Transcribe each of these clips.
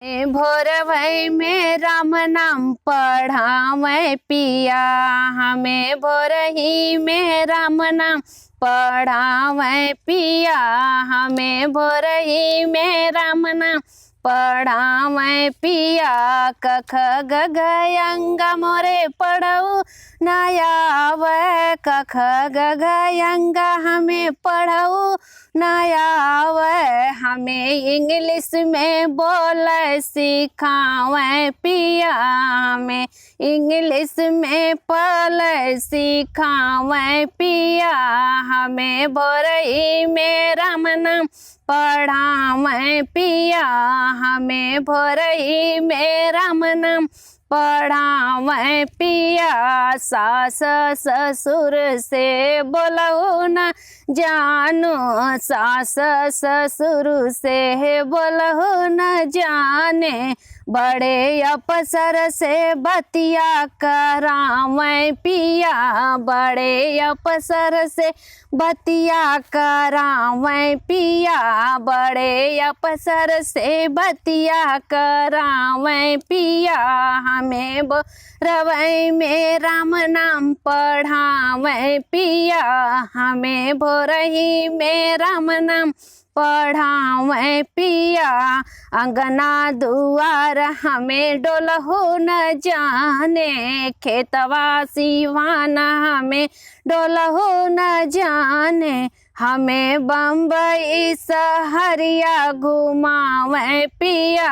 भोरवै में राम नाम पढ़ावै पिया, हमें भोरही में राम नाम पढ़ावै पिया, हमें भोरही में राम नाम पढ़ावै पिया। कख गघ मोरे पढ़ऊ नयावै, कख गघ हमें पढ़ऊ नयावै, हमें इंग्लिश में बोल सिखावै पिया, हमें इंग्लिश में पढ़ सिखावै पिया, हमें भोरही में राम नाम पढ़ावै पिया, हमें भोरही में राम नाम पढ़ावै पिया। सास ससुर से बोलऊ न जानो, सास ससुर से बोलऊ न जाने, बड़े अफसर से बतिया करावै पिया, बड़े अफसर से बतिया करावै पिया, बड़े अफसर से बतिया करावै पिया, हमें भोरवै में राम नाम पढ़ावै पिया, हमें भोरही में राम नाम पढ़ावै पिया। अंगना दुआर हमें डोलहु न जाने, खेतवा सिवाना हमें डोलहु न जाने, हमें बम्बई सहरिया घुमावै पिया,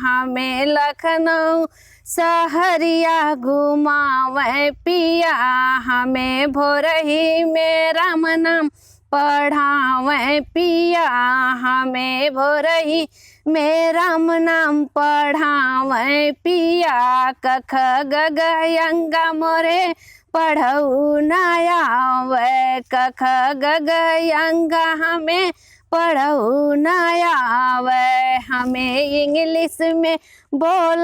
हमें लखनऊ सहरिया घुमावै पिया, हमें भोरही में राम नाम पढ़ावै पिया, हमें भोरही में राम नाम पढ़ावै पिया। कख गघ मोरे पढ़ऊ नयावै, कख गघ हमें पढ़ऊ नयावै, हमें इंग्लिश में बोल